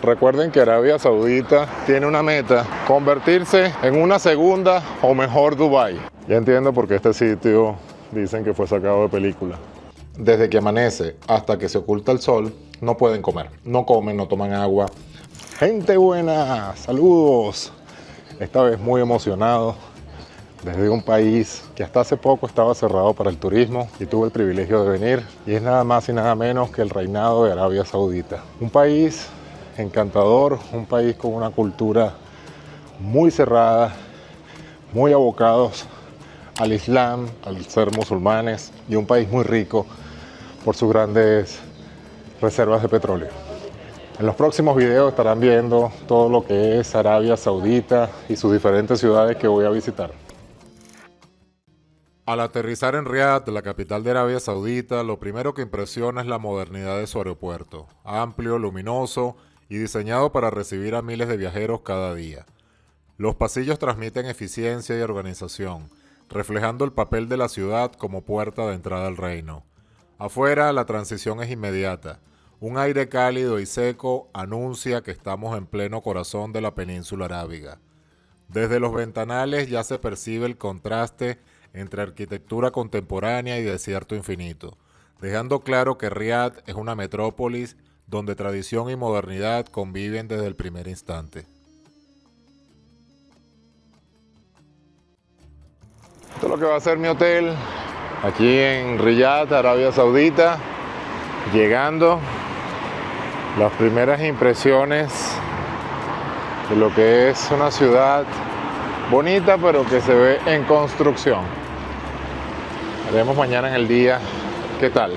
Recuerden que Arabia Saudita tiene una meta: convertirse en una segunda o mejor Dubái. Ya entiendo por qué este sitio dicen que fue sacado de película. Desde que amanece hasta que se oculta el sol, no pueden comer. No comen, no toman agua. Gente buena, saludos. Esta vez muy emocionado desde un país que hasta hace poco estaba cerrado para el turismo y tuve el privilegio de venir. Y es nada más y nada menos que el reinado de Arabia Saudita. Un país encantador, un país con una cultura muy cerrada, muy abocados al Islam, al ser musulmanes, y un país muy rico por sus grandes reservas de petróleo. En los próximos videos estarán viendo todo lo que es Arabia Saudita y sus diferentes ciudades que voy a visitar. Al aterrizar en Riad, la capital de Arabia Saudita, lo primero que impresiona es la modernidad de su aeropuerto, amplio, luminoso y diseñado para recibir a miles de viajeros cada día. Los pasillos transmiten eficiencia y organización, reflejando el papel de la ciudad como puerta de entrada al reino. Afuera, la transición es inmediata. Un aire cálido y seco anuncia que estamos en pleno corazón de la península arábiga. Desde los ventanales ya se percibe el contraste entre arquitectura contemporánea y desierto infinito, dejando claro que Riad es una metrópolis donde tradición y modernidad conviven desde el primer instante. Esto es lo que va a ser mi hotel aquí en Riad, Arabia Saudita. Llegando, las primeras impresiones de lo que es una ciudad bonita pero que se ve en construcción. Haremos mañana en el día qué tal.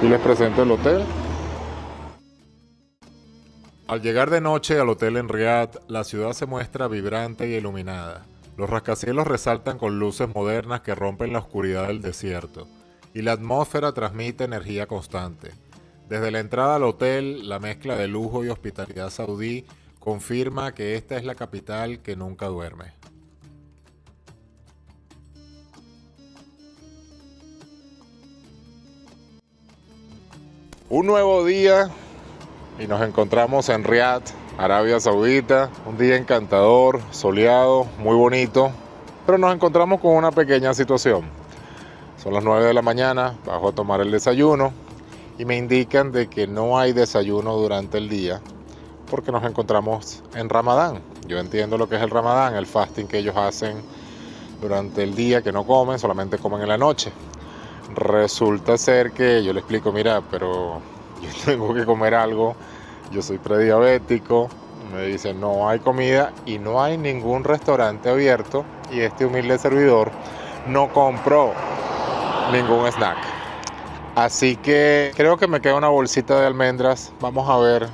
Y les presento el hotel. Al llegar de noche al hotel en Riad, la ciudad se muestra vibrante y iluminada. Los rascacielos resaltan con luces modernas que rompen la oscuridad del desierto, y la atmósfera transmite energía constante. Desde la entrada al hotel, la mezcla de lujo y hospitalidad saudí confirma que esta es la capital que nunca duerme. Un nuevo día y nos encontramos en Riad, Arabia Saudita. Un día encantador, soleado, muy bonito, pero nos encontramos con una pequeña situación. Son las 9 de la mañana, bajo a tomar el desayuno y me indican de que no hay desayuno durante el día porque nos encontramos en Ramadán. Yo entiendo lo que es el Ramadán, el fasting que ellos hacen durante el día, que no comen, solamente comen en la noche. Resulta ser que yo le explico, mira, pero yo tengo que comer algo, yo soy prediabético. Me dicen, no hay comida y no hay ningún restaurante abierto, y este humilde servidor no compró ningún snack. Así que creo que me queda una bolsita de almendras. Vamos a ver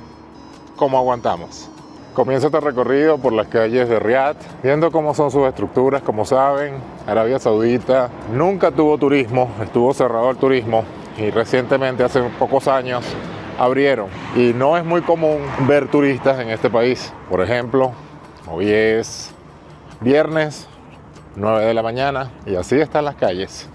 cómo aguantamos. Comienzo este recorrido por las calles de Riad, viendo cómo son sus estructuras. Como saben, Arabia Saudita nunca tuvo turismo, estuvo cerrado el turismo, y recientemente, hace pocos años, abrieron. Y no es muy común ver turistas en este país. Por ejemplo, hoy es viernes, 9 de la mañana, y así están las calles.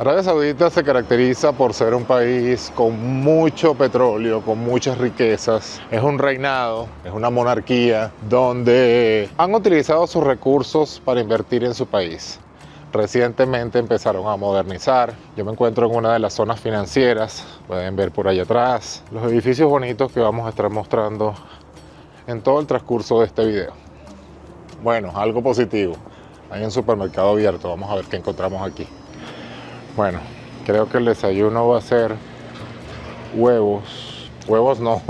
Arabia Saudita se caracteriza por ser un país con mucho petróleo, con muchas riquezas. Es un reinado, es una monarquía donde han utilizado sus recursos para invertir en su país. Recientemente empezaron a modernizar. Yo me encuentro en una de las zonas financieras. Pueden ver por allá atrás los edificios bonitos que vamos a estar mostrando en todo el transcurso de este video. Bueno, algo positivo. Hay un supermercado abierto. Vamos a ver qué encontramos aquí. Bueno, creo que el desayuno va a ser huevos. Huevos no.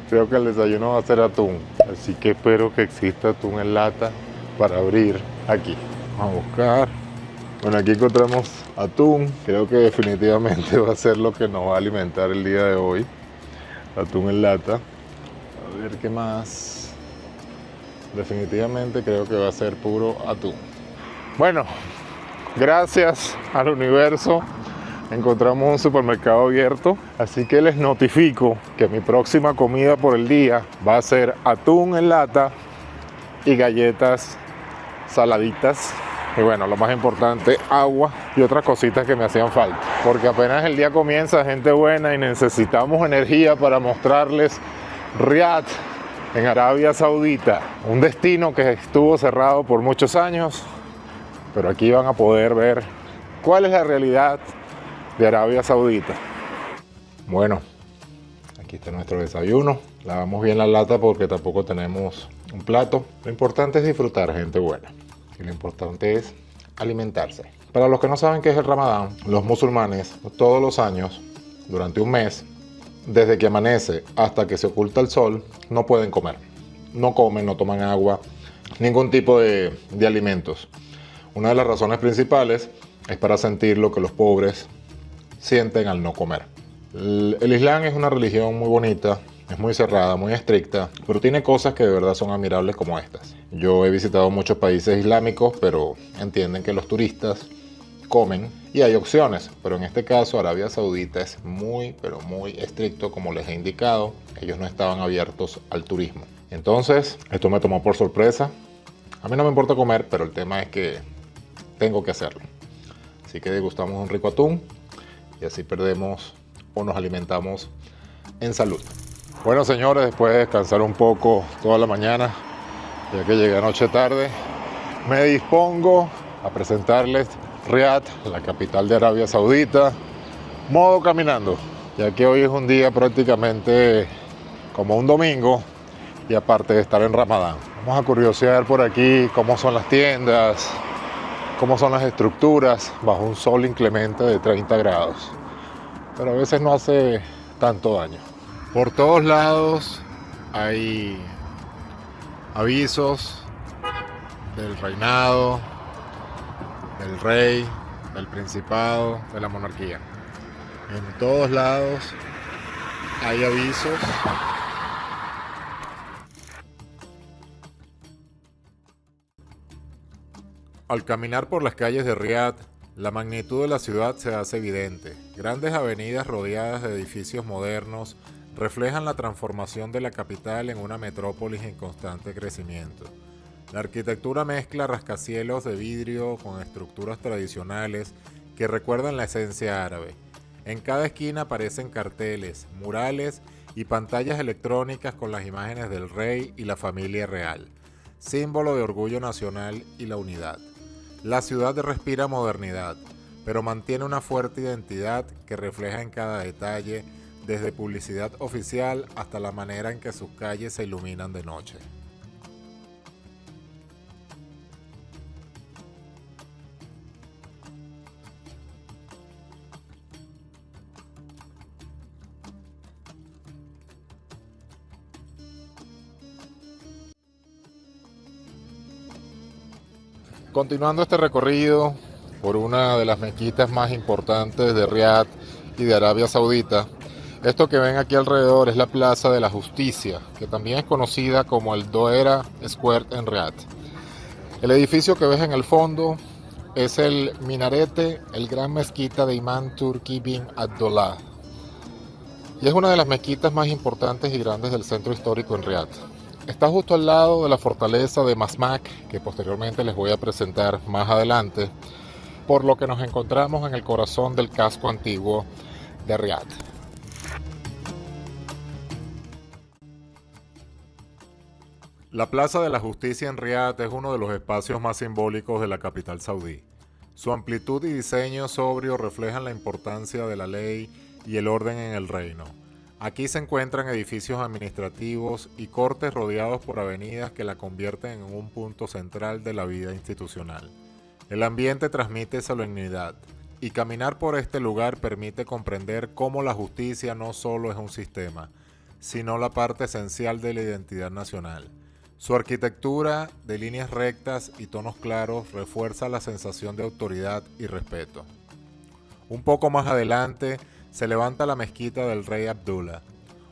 Creo que el desayuno va a ser atún. Así que espero que exista atún en lata para abrir aquí. Vamos a buscar. Bueno, aquí encontramos atún. Creo que definitivamente va a ser lo que nos va a alimentar el día de hoy. Atún en lata. A ver qué más. Definitivamente creo que va a ser puro atún. Bueno, gracias al universo encontramos un supermercado abierto, así que les notifico que mi próxima comida por el día va a ser atún en lata y galletas saladitas. Y bueno, lo más importante, agua y otras cositas que me hacían falta, porque apenas el día comienza, gente buena, y necesitamos energía para mostrarles Riad, en Arabia Saudita, un destino que estuvo cerrado por muchos años, pero aquí van a poder ver cuál es la realidad de Arabia Saudita. Bueno, aquí está nuestro desayuno. Lavamos bien la lata porque tampoco tenemos un plato. Lo importante es disfrutar, gente buena. Y lo importante es alimentarse. Para los que no saben qué es el Ramadán, los musulmanes todos los años, durante un mes, desde que amanece hasta que se oculta el sol, no pueden comer. No comen, no toman agua, ningún tipo de alimentos. Una de las razones principales es para sentir lo que los pobres sienten al no comer. El Islam es una religión muy bonita, es muy cerrada, muy estricta, pero tiene cosas que de verdad son admirables como estas. Yo he visitado muchos países islámicos, pero entienden que los turistas comen y hay opciones, pero en este caso Arabia Saudita es muy, pero muy estricto, como les he indicado. Ellos no estaban abiertos al turismo. Entonces, esto me tomó por sorpresa. A mí no me importa comer, pero el tema es que tengo que hacerlo. Así que degustamos un rico atún y así perdemos o nos alimentamos en salud. Bueno, señores, después de descansar un poco toda la mañana, ya que llegué anoche tarde, me dispongo a presentarles Riad, la capital de Arabia Saudita, modo caminando, ya que hoy es un día prácticamente como un domingo y aparte de estar en Ramadán. Vamos a curiosear por aquí cómo son las tiendas, cómo son las estructuras bajo un sol inclemente de 30 grados, pero a veces no hace tanto daño. Por todos lados hay avisos del reinado, del rey, del principado, de la monarquía. En todos lados hay avisos. Al caminar por las calles de Riad, la magnitud de la ciudad se hace evidente. Grandes avenidas rodeadas de edificios modernos reflejan la transformación de la capital en una metrópolis en constante crecimiento. La arquitectura mezcla rascacielos de vidrio con estructuras tradicionales que recuerdan la esencia árabe. En cada esquina aparecen carteles, murales y pantallas electrónicas con las imágenes del rey y la familia real, símbolo de orgullo nacional y la unidad. La ciudad respira modernidad, pero mantiene una fuerte identidad que refleja en cada detalle, desde publicidad oficial hasta la manera en que sus calles se iluminan de noche. Continuando este recorrido por una de las mezquitas más importantes de Riad y de Arabia Saudita, esto que ven aquí alrededor es la Plaza de la Justicia, que también es conocida como el Doera Square en Riad. El edificio que ves en el fondo es el minarete, el gran mezquita de Imam Turki bin Abdullah, y es una de las mezquitas más importantes y grandes del centro histórico en Riad. Está justo al lado de la fortaleza de Masmak, que posteriormente les voy a presentar más adelante, por lo que nos encontramos en el corazón del casco antiguo de Riad. La Plaza de la Justicia en Riad es uno de los espacios más simbólicos de la capital saudí. Su amplitud y diseño sobrio reflejan la importancia de la ley y el orden en el reino. Aquí se encuentran edificios administrativos y cortes rodeados por avenidas que la convierten en un punto central de la vida institucional. El ambiente transmite solemnidad, y caminar por este lugar permite comprender cómo la justicia no solo es un sistema, sino la parte esencial de la identidad nacional. Su arquitectura de líneas rectas y tonos claros refuerza la sensación de autoridad y respeto. Un poco más adelante se levanta la mezquita del Rey Abdullah,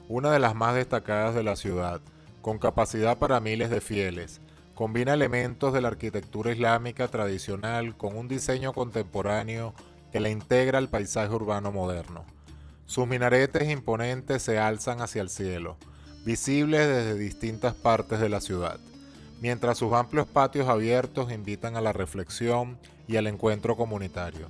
una de las más destacadas de la ciudad, con capacidad para miles de fieles. Combina elementos de la arquitectura islámica tradicional con un diseño contemporáneo que la integra al paisaje urbano moderno. Sus minaretes imponentes se alzan hacia el cielo, visibles desde distintas partes de la ciudad, mientras sus amplios patios abiertos invitan a la reflexión y al encuentro comunitario.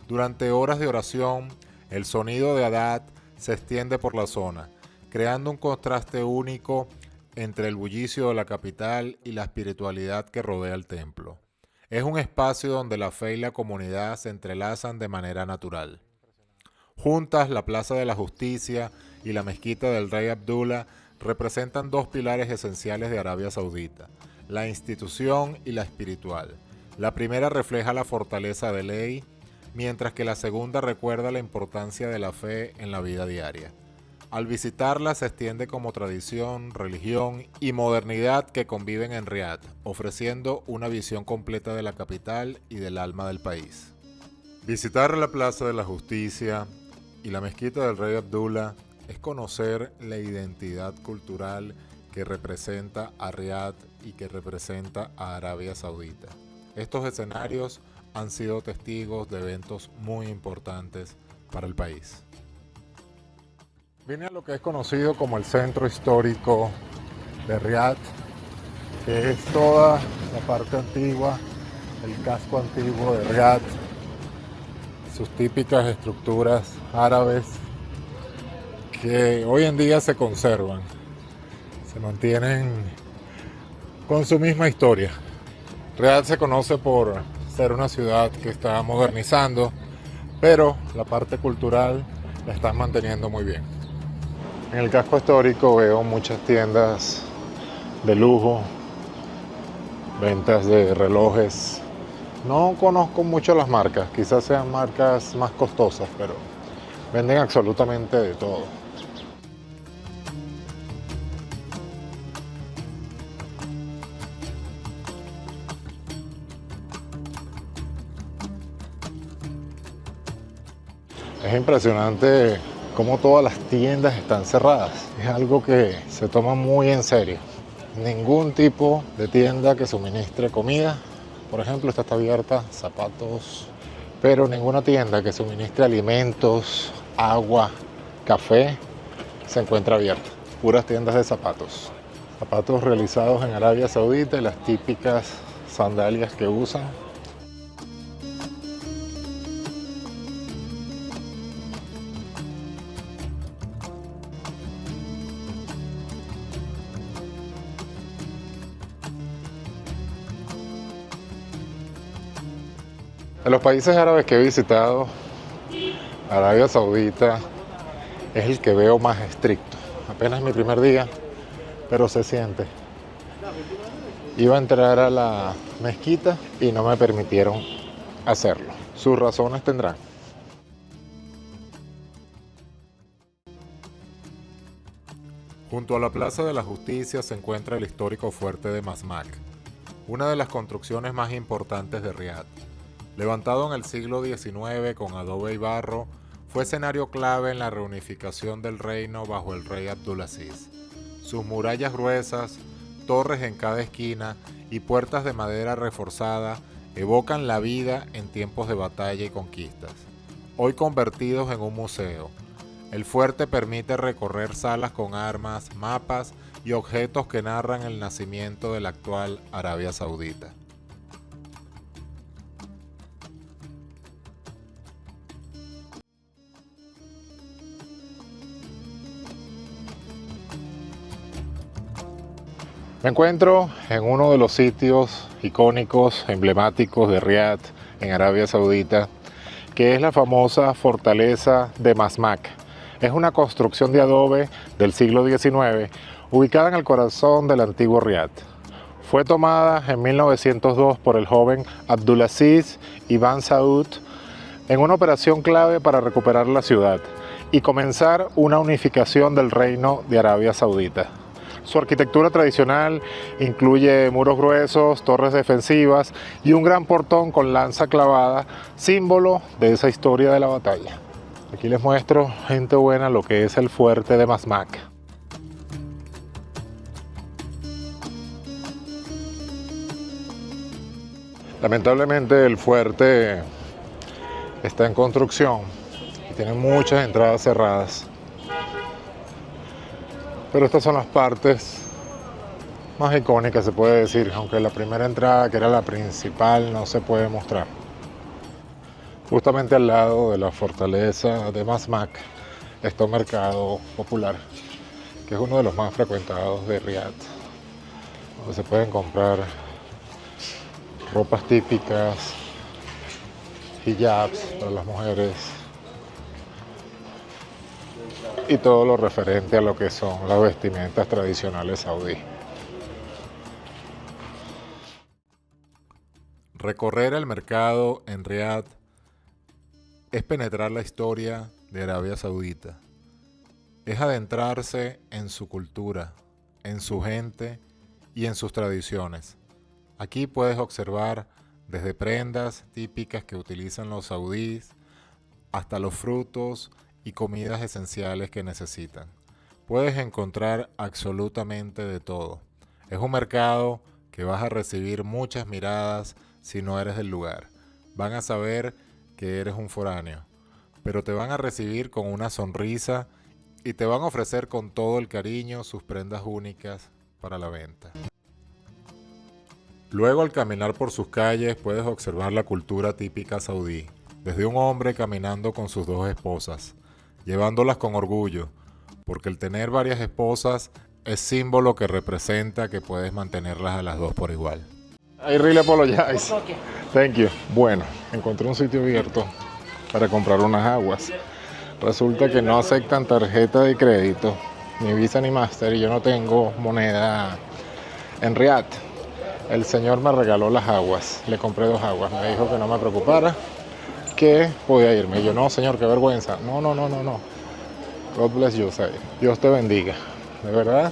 Durante horas de oración, el sonido de Adad se extiende por la zona, creando un contraste único entre el bullicio de la capital y la espiritualidad que rodea el templo. Es un espacio donde la fe y la comunidad se entrelazan de manera natural. Juntas, la Plaza de la Justicia y la Mezquita del Rey Abdullah representan dos pilares esenciales de Arabia Saudita, la institución y la espiritual. La primera refleja la fortaleza de ley, mientras que la segunda recuerda la importancia de la fe en la vida diaria. Al visitarla se extiende como tradición, religión y modernidad que conviven en Riad, ofreciendo una visión completa de la capital y del alma del país. Visitar la Plaza de la Justicia y la Mezquita del Rey Abdullah es conocer la identidad cultural que representa a Riad y que representa a Arabia Saudita. Estos escenarios han sido testigos de eventos muy importantes para el país. Vine a lo que es conocido como el centro histórico de Riad, que es toda la parte antigua, el casco antiguo de Riad, sus típicas estructuras árabes que hoy en día se conservan, se mantienen con su misma historia. Riad se conoce por ser una ciudad que está modernizando, pero la parte cultural la están manteniendo muy bien. En el casco histórico veo muchas tiendas de lujo, ventas de relojes. No conozco mucho las marcas, quizás sean marcas más costosas, pero venden absolutamente de todo. Es impresionante cómo todas las tiendas están cerradas. Es algo que se toma muy en serio. Ningún tipo de tienda que suministre comida, por ejemplo, está abierta, zapatos, pero ninguna tienda que suministre alimentos, agua, café, se encuentra abierta. Puras tiendas de zapatos. Zapatos realizados en Arabia Saudita y las típicas sandalias que usan. De los países árabes que he visitado, Arabia Saudita es el que veo más estricto. Apenas mi primer día, pero se siente. Iba a entrar a la mezquita y no me permitieron hacerlo. Sus razones tendrán. Junto a la Plaza de la Justicia se encuentra el histórico fuerte de Masmak, una de las construcciones más importantes de Riad. Levantado en el siglo XIX con adobe y barro, fue escenario clave en la reunificación del reino bajo el rey Abdulaziz. Sus murallas gruesas, torres en cada esquina y puertas de madera reforzada evocan la vida en tiempos de batalla y conquistas. Hoy convertidos en un museo, el fuerte permite recorrer salas con armas, mapas y objetos que narran el nacimiento de la actual Arabia Saudita. Me encuentro en uno de los sitios icónicos, emblemáticos de Riad, en Arabia Saudita, que es la famosa fortaleza de Masmak. Es una construcción de adobe del siglo XIX, ubicada en el corazón del antiguo Riad. Fue tomada en 1902 por el joven Abdulaziz Ibn Saud en una operación clave para recuperar la ciudad y comenzar una unificación del reino de Arabia Saudita. Su arquitectura tradicional incluye muros gruesos, torres defensivas y un gran portón con lanza clavada, símbolo de esa historia de la batalla. Aquí les muestro, gente buena, lo que es el fuerte de Masmak. Lamentablemente el fuerte está en construcción y tiene muchas entradas cerradas. Pero estas son las partes más icónicas, se puede decir, aunque la primera entrada, que era la principal, no se puede mostrar. Justamente al lado de la fortaleza de Masmak está un mercado popular que es uno de los más frecuentados de Riad, donde se pueden comprar ropas típicas, hijabs para las mujeres y todo lo referente a lo que son las vestimentas tradicionales saudíes. Recorrer el mercado en Riad es penetrar la historia de Arabia Saudita. Es adentrarse en su cultura, en su gente y en sus tradiciones. Aquí puedes observar desde prendas típicas que utilizan los saudíes hasta los frutos y comidas esenciales que necesitan. Puedes encontrar absolutamente de todo. Es un mercado que vas a recibir muchas miradas si no eres del lugar. Van a saber que eres un foráneo, pero te van a recibir con una sonrisa y te van a ofrecer con todo el cariño sus prendas únicas para la venta. Luego, al caminar por sus calles, puedes observar la cultura típica saudí, desde un hombre caminando con sus 2 esposas, llevándolas con orgullo, porque el tener varias esposas es símbolo que representa que puedes mantenerlas a las 2 por igual. I really apologize. Thank you. Bueno, encontré un sitio abierto para comprar unas aguas. Resulta que no aceptan tarjeta de crédito, ni Visa ni Master, y yo no tengo moneda en Riad. El señor me regaló las aguas, le compré 2 aguas, me dijo que no me preocupara, que podía irme. Y yo, no señor, qué vergüenza. No. God bless you, Dios te bendiga. De verdad,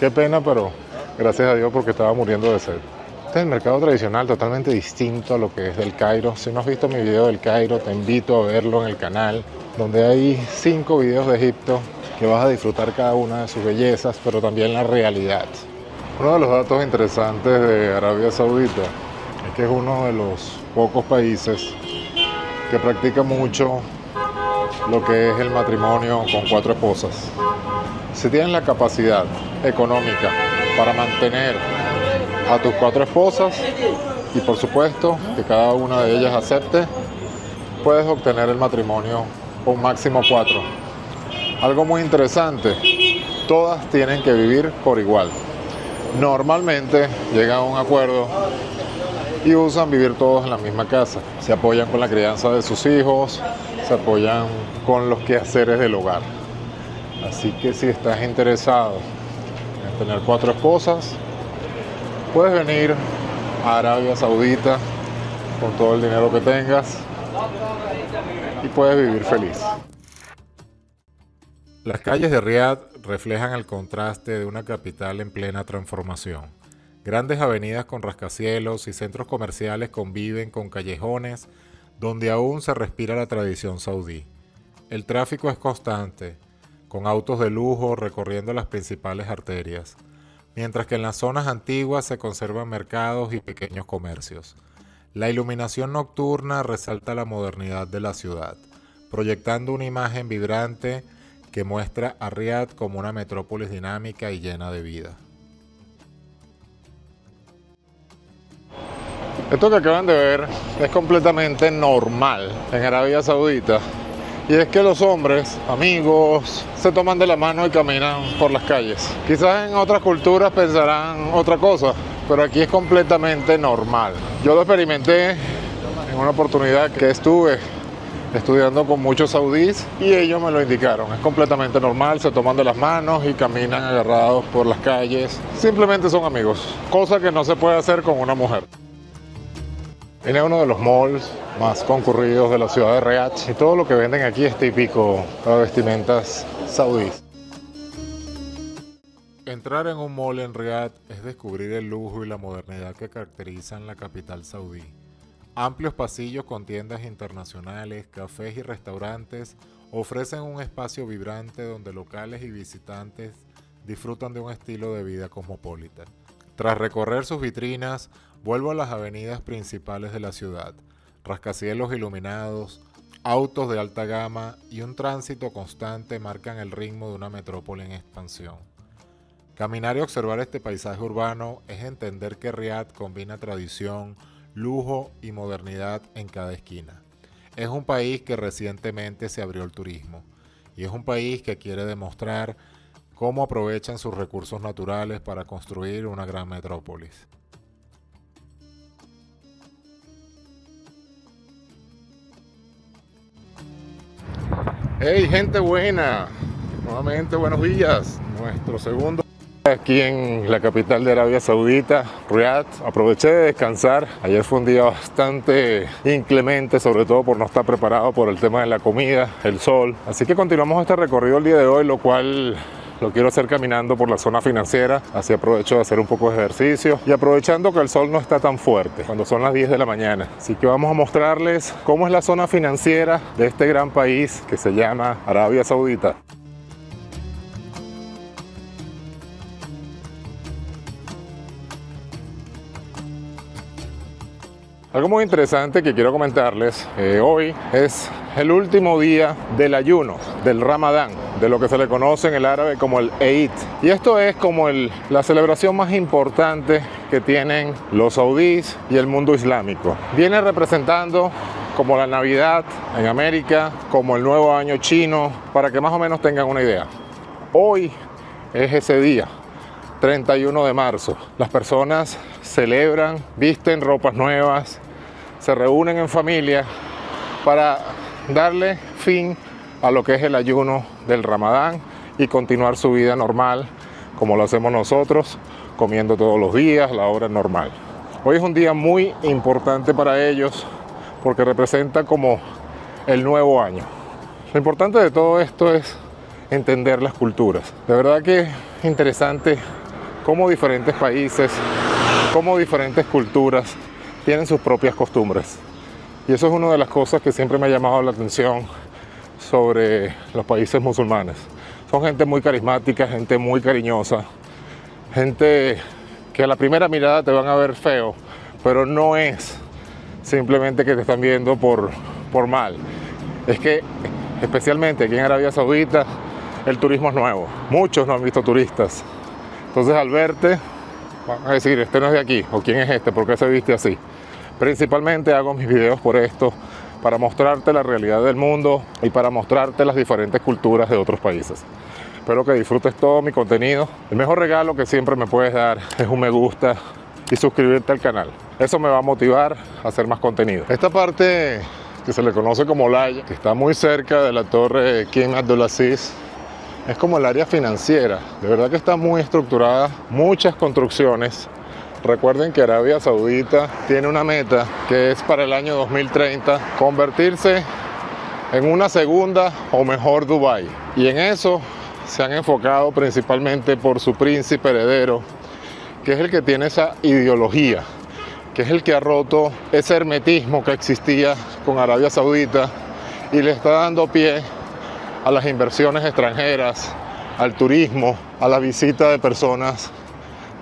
qué pena, pero gracias a Dios porque estaba muriendo de sed. Este es el mercado tradicional, totalmente distinto a lo que es del Cairo. Si no has visto mi video del Cairo, te invito a verlo en el canal, donde hay 5 videos de Egipto que vas a disfrutar cada una de sus bellezas, pero también la realidad. Uno de los datos interesantes de Arabia Saudita es que es uno de los pocos países que practica mucho lo que es el matrimonio con 4 esposas. Si tienes la capacidad económica para mantener a tus 4 esposas y por supuesto que cada una de ellas acepte, puedes obtener el matrimonio con máximo 4. Algo muy interesante, todas tienen que vivir por igual. Normalmente llegan a un acuerdo y usan vivir todos en la misma casa. Se apoyan con la crianza de sus hijos, se apoyan con los quehaceres del hogar. Así que si estás interesado en tener 4 esposas, puedes venir a Arabia Saudita con todo el dinero que tengas y puedes vivir feliz. Las calles de Riad reflejan el contraste de una capital en plena transformación. Grandes avenidas con rascacielos y centros comerciales conviven con callejones donde aún se respira la tradición saudí. El tráfico es constante, con autos de lujo recorriendo las principales arterias, mientras que en las zonas antiguas se conservan mercados y pequeños comercios. La iluminación nocturna resalta la modernidad de la ciudad, proyectando una imagen vibrante que muestra a Riad como una metrópolis dinámica y llena de vida. Esto que acaban de ver es completamente normal en Arabia Saudita. Y es que los hombres, amigos, se toman de la mano y caminan por las calles. Quizás en otras culturas pensarán otra cosa, pero aquí es completamente normal. Yo lo experimenté en una oportunidad que estuve estudiando con muchos saudíes y ellos me lo indicaron. Es completamente normal, se toman de las manos y caminan agarrados por las calles. Simplemente son amigos, cosa que no se puede hacer con una mujer. Viene uno de los malls más concurridos de la ciudad de Riad y todo lo que venden aquí es típico para vestimentas saudíes. Entrar en un mall en Riad es descubrir el lujo y la modernidad que caracterizan la capital saudí. Amplios pasillos con tiendas internacionales, cafés y restaurantes ofrecen un espacio vibrante donde locales y visitantes disfrutan de un estilo de vida cosmopolita. Tras recorrer sus vitrinas, vuelvo a las avenidas principales de la ciudad, rascacielos iluminados, autos de alta gama y un tránsito constante marcan el ritmo de una metrópoli en expansión. Caminar y observar este paisaje urbano es entender que Riad combina tradición, lujo y modernidad en cada esquina. Es un país que recientemente se abrió al turismo y es un país que quiere demostrar cómo aprovechan sus recursos naturales para construir una gran metrópolis. ¡Hey, gente buena! Nuevamente buenos días. Nuestro segundo aquí en la capital de Arabia Saudita, Riad. Aproveché de descansar. Ayer fue un día bastante inclemente, sobre todo por no estar preparado por el tema de la comida, el sol. Así que continuamos este recorrido el día de hoy, lo cual lo quiero hacer caminando por la zona financiera. Así aprovecho de hacer un poco de ejercicio y aprovechando que el sol no está tan fuerte cuando son las 10 de la mañana. Así que vamos a mostrarles cómo es la zona financiera de este gran país que se llama Arabia Saudita. Algo muy interesante que quiero comentarles, hoy es el último día del ayuno, del Ramadán, de lo que se le conoce en el árabe como el Eid. Y esto es como la celebración más importante que tienen los saudíes y el mundo islámico. Viene representando como la Navidad en América, como el Nuevo Año chino, para que más o menos tengan una idea. Hoy es ese día, 31 de marzo. Las personas celebran, visten ropas nuevas, se reúnen en familia para darle fin a lo que es el ayuno del Ramadán y continuar su vida normal como lo hacemos nosotros, comiendo todos los días, la hora normal. Hoy es un día muy importante para ellos porque representa como el nuevo año. Lo importante de todo esto es entender las culturas. De verdad que es interesante cómo diferentes países, cómo diferentes culturas tienen sus propias costumbres. Y eso es una de las cosas que siempre me ha llamado la atención sobre los países musulmanes. Son gente muy carismática, gente muy cariñosa, gente que a la primera mirada te van a ver feo, pero no es simplemente que te están viendo por mal. Es que especialmente aquí en Arabia Saudita el turismo es nuevo. Muchos no han visto turistas. Entonces al verte van a decir, este no es de aquí, o quién es este, ¿por qué se viste así? Principalmente hago mis videos por esto, para mostrarte la realidad del mundo y para mostrarte las diferentes culturas de otros países. Espero que disfrutes todo mi contenido. El mejor regalo que siempre me puedes dar es un me gusta y suscribirte al canal. Eso me va a motivar a hacer más contenido. Esta parte que se le conoce como Laya, que está muy cerca de la torre King Abdulaziz, es como el área financiera. De verdad que está muy estructurada, muchas construcciones. Recuerden que Arabia Saudita tiene una meta que es para el año 2030 convertirse en una segunda o mejor Dubái. Y en eso se han enfocado principalmente por su príncipe heredero, que es el que tiene esa ideología, que es el que ha roto ese hermetismo que existía con Arabia Saudita y le está dando pie a las inversiones extranjeras, al turismo, a la visita de personas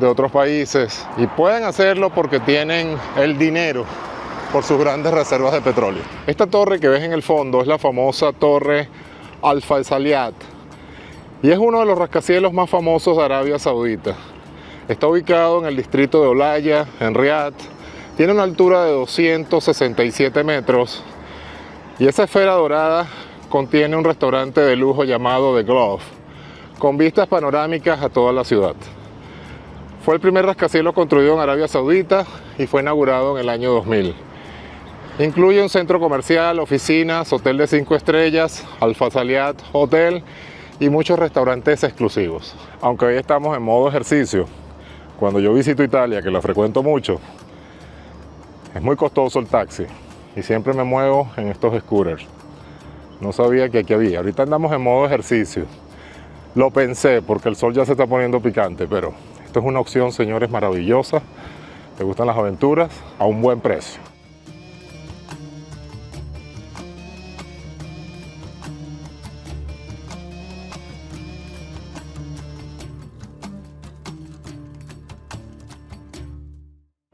de otros países, y pueden hacerlo porque tienen el dinero por sus grandes reservas de petróleo. Esta torre que ves en el fondo es la famosa torre Al Faisaliyat y es uno de los rascacielos más famosos de Arabia Saudita. Está ubicado en el distrito de Olaya, en Riad. Tiene una altura de 267 metros y esa esfera dorada contiene un restaurante de lujo llamado The Glove, con vistas panorámicas a toda la ciudad. Fue el primer rascacielos construido en Arabia Saudita y fue inaugurado en el año 2000. Incluye un centro comercial, oficinas, hotel de 5 estrellas, Al Faisaliyat Hotel y muchos restaurantes exclusivos. Aunque hoy estamos en modo ejercicio, cuando yo visito Italia, que la frecuento mucho, es muy costoso el taxi y siempre me muevo en estos scooters. No sabía que aquí había. Ahorita andamos en modo ejercicio. Lo pensé porque el sol ya se está poniendo picante, pero esto es una opción, señores, maravillosa. ¿Te gustan las aventuras? A un buen precio.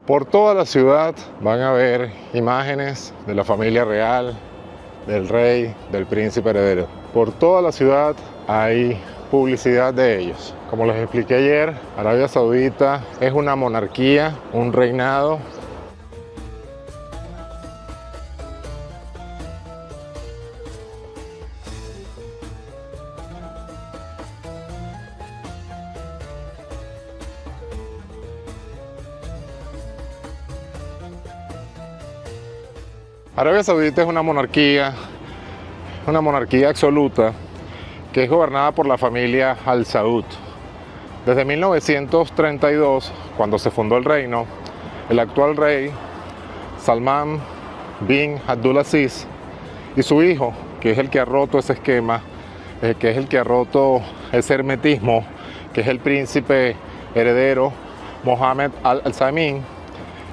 Por toda la ciudad van a ver imágenes de la familia real, del rey, del príncipe heredero. Por toda la ciudad hay publicidad de ellos. Como les expliqué ayer, Arabia Saudita es una monarquía, un reinado. Arabia Saudita es una monarquía absoluta que es gobernada por la familia Al Saud. Desde 1932, cuando se fundó el reino, el actual rey Salman bin Abdulaziz y su hijo, que es el que ha roto ese esquema, que es el que ha roto ese hermetismo, que es el príncipe heredero Mohammed Al-Salman,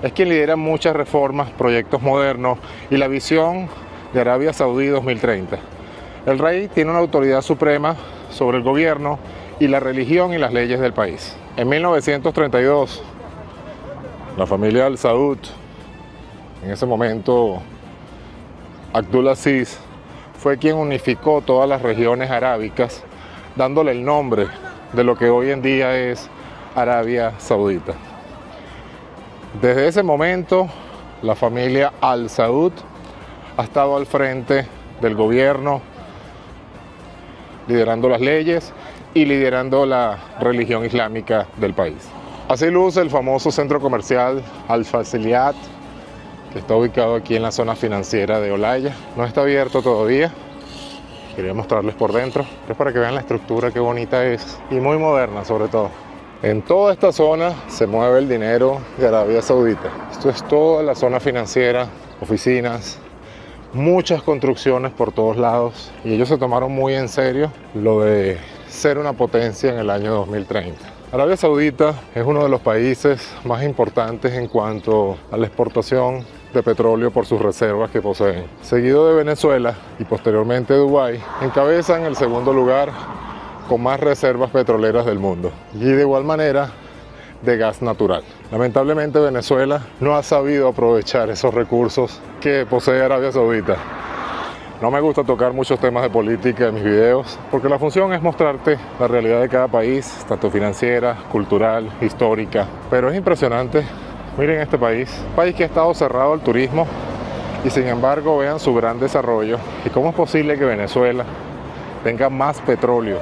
es quien lidera muchas reformas, proyectos modernos y la visión de Arabia Saudí 2030. El rey tiene una autoridad suprema sobre el gobierno y la religión y las leyes del país. En 1932, la familia Al Saud, en ese momento Abdulaziz, fue quien unificó todas las regiones arábicas, dándole el nombre de lo que hoy en día es Arabia Saudita. Desde ese momento, la familia Al Saud ha estado al frente del gobierno, liderando las leyes y liderando la religión islámica del país. Así luce el famoso centro comercial Al Fasiliat, que está ubicado aquí en la zona financiera de Olaya. No está abierto todavía. Quería mostrarles por dentro, es para que vean la estructura, qué bonita es y muy moderna sobre todo. En toda esta zona se mueve el dinero de Arabia Saudita. Esto es toda la zona financiera, oficinas, muchas construcciones por todos lados, y ellos se tomaron muy en serio lo de ser una potencia en el año 2030. Arabia Saudita es uno de los países más importantes en cuanto a la exportación de petróleo por sus reservas que poseen. Seguido de Venezuela y posteriormente Dubái, encabezan el segundo lugar con más reservas petroleras del mundo, y de igual manera de gas natural. Lamentablemente Venezuela no ha sabido aprovechar esos recursos que posee Arabia Saudita. No me gusta tocar muchos temas de política en mis videos, porque la función es mostrarte la realidad de cada país, tanto financiera, cultural, histórica. Pero es impresionante, miren este país que ha estado cerrado al turismo, y sin embargo vean su gran desarrollo. ¿Y cómo es posible que Venezuela tenga más petróleo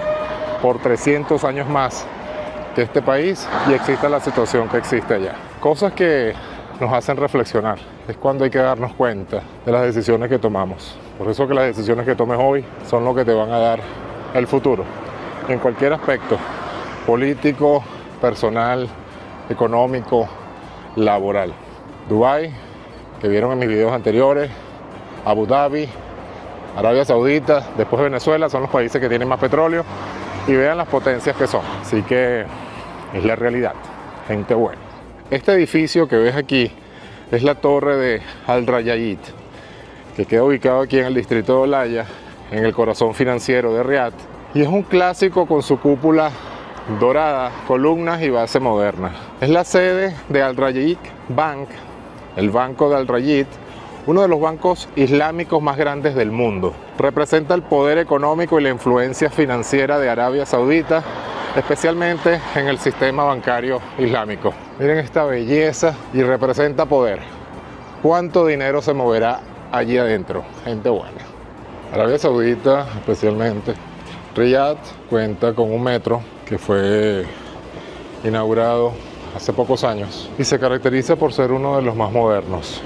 por 300 años más que este país y exista la situación que existe allá? Cosas que nos hacen reflexionar. Es cuando hay que darnos cuenta de las decisiones que tomamos. Por eso que las decisiones que tomes hoy son lo que te van a dar el futuro. En cualquier aspecto, político, personal, económico, laboral. Dubái, que vieron en mis videos anteriores, Abu Dhabi, Arabia Saudita, después Venezuela, son los países que tienen más petróleo, y vean las potencias que son. Así que es la realidad, gente buena. Este edificio que ves aquí es la torre de Al Rayyan, que queda ubicado aquí en el distrito de Olaya, en el corazón financiero de Riad, y es un clásico con su cúpula dorada, columnas y base moderna. Es la sede de Al Rayyan Bank, el banco de Al Rayyan, uno de los bancos islámicos más grandes del mundo. Representa el poder económico y la influencia financiera de Arabia Saudita, especialmente en el sistema bancario islámico. Miren esta belleza, y representa poder. ¿Cuánto dinero se moverá allí adentro? Gente buena. Arabia Saudita, especialmente Riyadh, cuenta con un metro que fue inaugurado hace pocos años y se caracteriza por ser uno de los más modernos.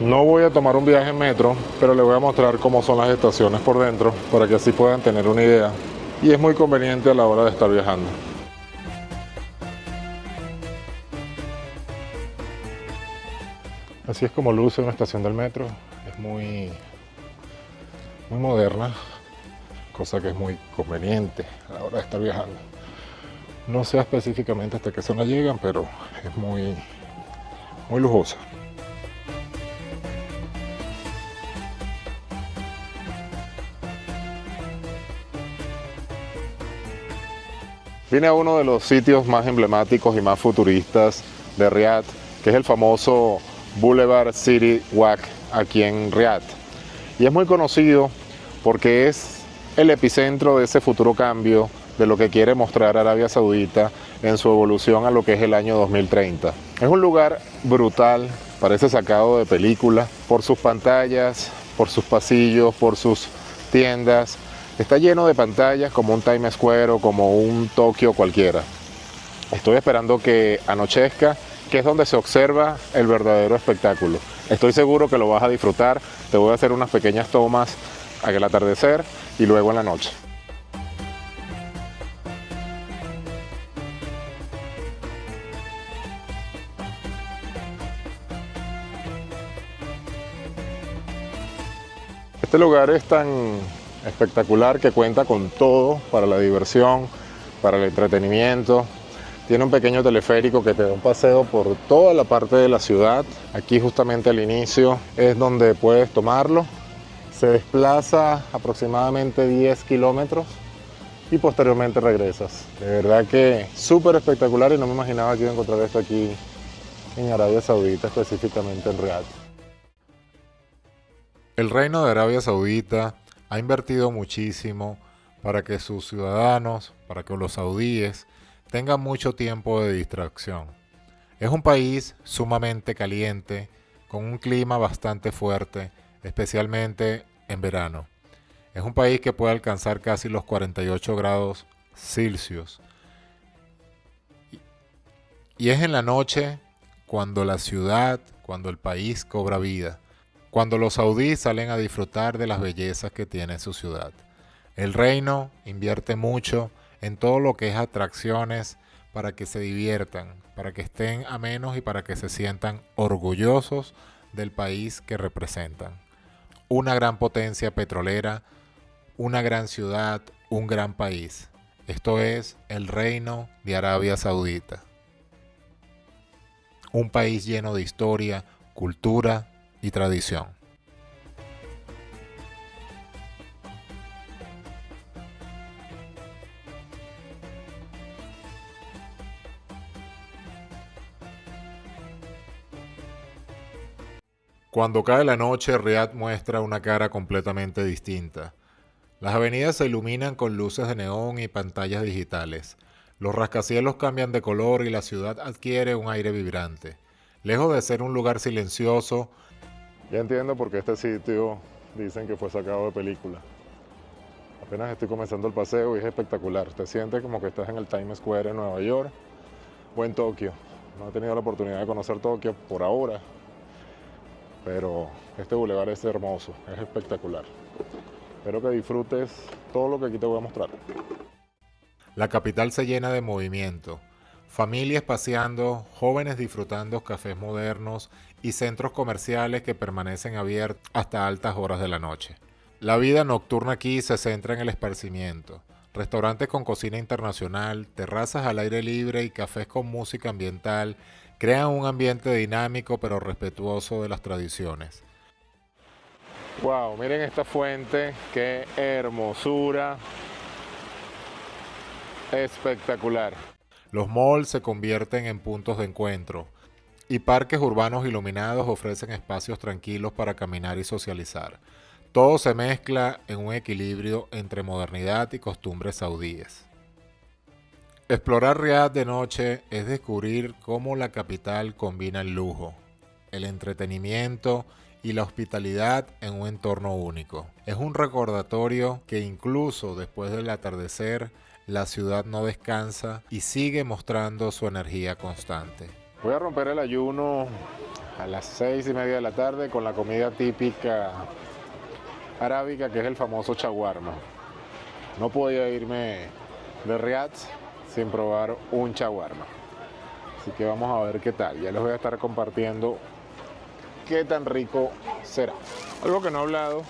No voy a tomar un viaje en metro, pero les voy a mostrar cómo son las estaciones por dentro para que así puedan tener una idea, y es muy conveniente a la hora de estar viajando. Así es como luce una estación del metro. Es muy moderna, cosa que es muy conveniente a la hora de estar viajando. No sé específicamente hasta qué zona llegan, pero es muy lujosa. Vine a uno de los sitios más emblemáticos y más futuristas de Riad, que es el famoso Boulevard City Walk aquí en Riad. Y es muy conocido porque es el epicentro de ese futuro cambio de lo que quiere mostrar Arabia Saudita en su evolución a lo que es el año 2030. Es un lugar brutal, parece sacado de película, por sus pantallas, por sus pasillos, por sus tiendas. Está lleno de pantallas como un Times Square o como un Tokio cualquiera. Estoy esperando que anochezca, que es donde se observa el verdadero espectáculo. Estoy seguro que lo vas a disfrutar. Te voy a hacer unas pequeñas tomas al atardecer y luego en la noche. Este lugar es tan espectacular que cuenta con todo para la diversión, para el entretenimiento. Tiene un pequeño teleférico que te da un paseo por toda la parte de la ciudad. Aquí justamente al inicio es donde puedes tomarlo. Se desplaza aproximadamente 10 kilómetros y posteriormente regresas. De verdad que súper espectacular y no me imaginaba que iba a encontrar esto aquí en Arabia Saudita, específicamente en Riad. El Reino de Arabia Saudita ha invertido muchísimo para que sus ciudadanos, para que los saudíes tengan mucho tiempo de distracción. Es un país sumamente caliente, con un clima bastante fuerte, especialmente en verano. Es un país que puede alcanzar casi los 48 grados Celsius. Y es en la noche cuando la ciudad, cuando el país cobra vida, cuando los saudíes salen a disfrutar de las bellezas que tiene su ciudad. El reino invierte mucho en todo lo que es atracciones para que se diviertan, para que estén amenos y para que se sientan orgullosos del país que representan. Una gran potencia petrolera, una gran ciudad, un gran país. Esto es el Reino de Arabia Saudita. Un país lleno de historia, cultura y tradición. Cuando cae la noche, Riad muestra una cara completamente distinta. Las avenidas se iluminan con luces de neón y pantallas digitales. Los rascacielos cambian de color y la ciudad adquiere un aire vibrante. Lejos de ser un lugar silencioso, ya entiendo por qué este sitio dicen que fue sacado de película. Apenas estoy comenzando el paseo y es espectacular. Te sientes como que estás en el Times Square en Nueva York o en Tokio. No he tenido la oportunidad de conocer Tokio por ahora, pero este bulevar es hermoso, es espectacular. Espero que disfrutes todo lo que aquí te voy a mostrar. La capital se llena de movimiento. Familias paseando, jóvenes disfrutando cafés modernos y centros comerciales que permanecen abiertos hasta altas horas de la noche. La vida nocturna aquí se centra en el esparcimiento. Restaurantes con cocina internacional, terrazas al aire libre y cafés con música ambiental crean un ambiente dinámico pero respetuoso de las tradiciones. Wow, miren esta fuente, qué hermosura. Espectacular. Los malls se convierten en puntos de encuentro y parques urbanos iluminados ofrecen espacios tranquilos para caminar y socializar. Todo se mezcla en un equilibrio entre modernidad y costumbres saudíes. Explorar Riad de noche es descubrir cómo la capital combina el lujo, el entretenimiento y la hospitalidad en un entorno único. Es un recordatorio que incluso después del atardecer, la ciudad no descansa y sigue mostrando su energía constante. Voy a romper el ayuno a las 6:30 de la tarde con la comida típica arábica, que es el famoso shawarma. No podía irme de Riad sin probar un shawarma. Así que vamos a ver qué tal. Ya les voy a estar compartiendo qué tan rico será. Algo que no he hablado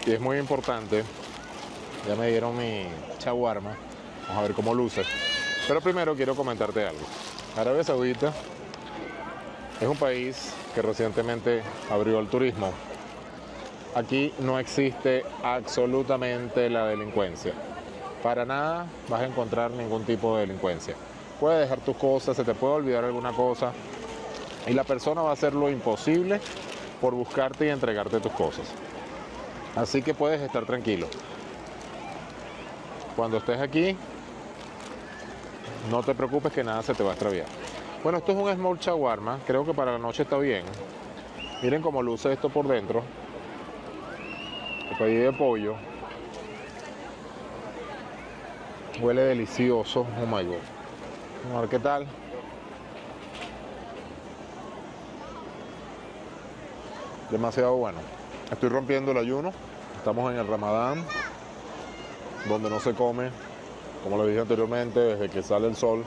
y es muy importante. Ya me dieron mi shawarma. Vamos a ver cómo luce. Pero primero quiero comentarte algo. Arabia Saudita es un país que recientemente abrió el turismo. Aquí no existe absolutamente la delincuencia. Para nada vas a encontrar ningún tipo de delincuencia. Puedes dejar tus cosas, se te puede olvidar alguna cosa y la persona va a hacer lo imposible por buscarte y entregarte tus cosas. Así que puedes estar tranquilo. Cuando estés aquí, no te preocupes que nada se te va a extraviar. Bueno, esto es un small shawarma, creo que para la noche está bien. Miren cómo luce esto por dentro. Lo pedí de pollo. Huele delicioso, oh my god. Vamos a ver qué tal. demasiado bueno. Estoy rompiendo el ayuno, estamos en el Ramadán, donde no se come, como le dije anteriormente, desde que sale el sol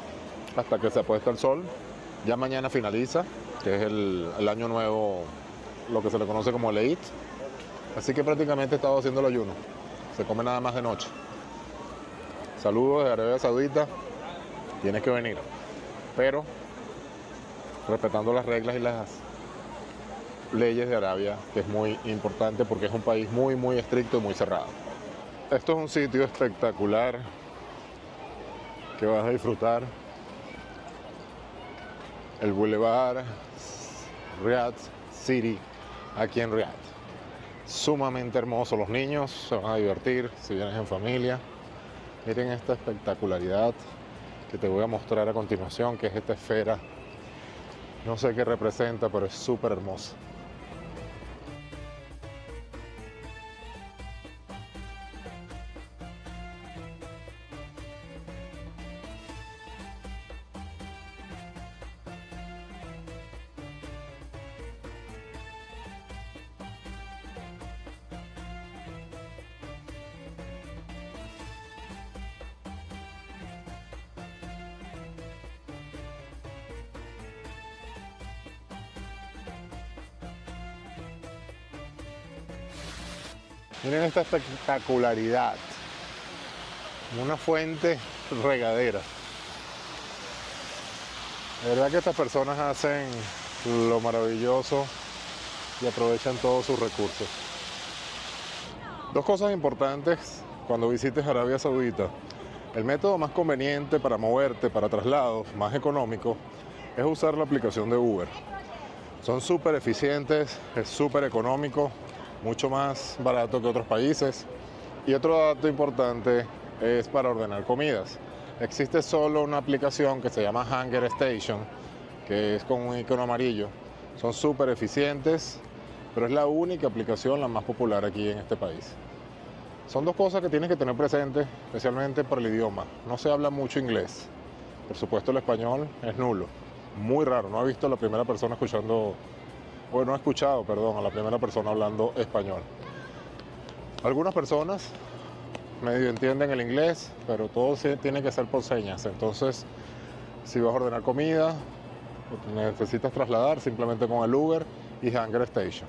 hasta que se apuesta el sol. Ya mañana finaliza, que es el año nuevo, lo que se le conoce como el Eid. Así que prácticamente he estado haciendo el ayuno. Se come nada más de noche. Saludos de Arabia Saudita. Tienes que venir, pero respetando las reglas y las leyes de Arabia, que es muy importante porque es un país muy estricto y muy cerrado. Esto es un sitio espectacular que vas a disfrutar. El Boulevard Riyadh City, aquí en Riyadh. Sumamente hermoso, los niños se van a divertir si vienes en familia. Miren esta espectacularidad que te voy a mostrar a continuación, que es esta esfera. No sé qué representa, pero es súper hermosa. Miren esta espectacularidad. Una fuente regadera. De verdad que estas personas hacen lo maravilloso y aprovechan todos sus recursos. Dos cosas importantes cuando visites Arabia Saudita. El método más conveniente para moverte, para traslados, más económico, es usar la aplicación de Uber. Son súper eficientes, es súper económico, mucho más barato que otros países. Y otro dato importante es para ordenar comidas. Existe solo una aplicación que se llama Hunger Station, que es con un icono amarillo. Son súper eficientes, pero es la única aplicación, la más popular aquí en este país. Son dos cosas que tienes que tener presentes, especialmente por el idioma. No se habla mucho inglés. Por supuesto, el español es nulo. Muy raro. No he visto a la primera persona escuchando, o no he escuchado, perdón, a la primera persona hablando español. Algunas personas medio entienden el inglés, pero todo tiene que ser por señas. Entonces, si vas a ordenar comida o te necesitas trasladar, simplemente con el Uber y Hunger Station.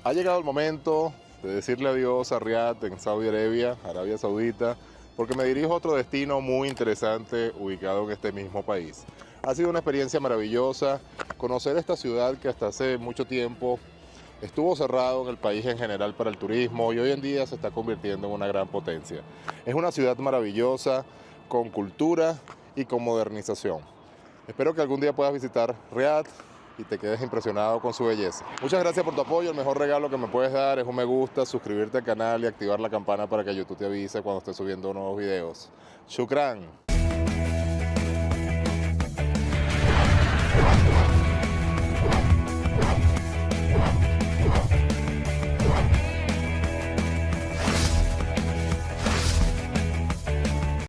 Ha llegado el momento de decirle adiós a Riyadh en Saudi Arabia, Arabia Saudita, porque me dirijo a otro destino muy interesante ubicado en este mismo país. Ha sido una experiencia maravillosa conocer esta ciudad que hasta hace mucho tiempo estuvo cerrado en el país en general para el turismo y hoy en día se está convirtiendo en una gran potencia. Es una ciudad maravillosa, con cultura y con modernización. Espero que algún día puedas visitar Riyadh y te quedes impresionado con su belleza. Muchas gracias por tu apoyo. El mejor regalo que me puedes dar es un me gusta, suscribirte al canal y activar la campana para que YouTube te avise cuando esté subiendo nuevos videos. Shukran.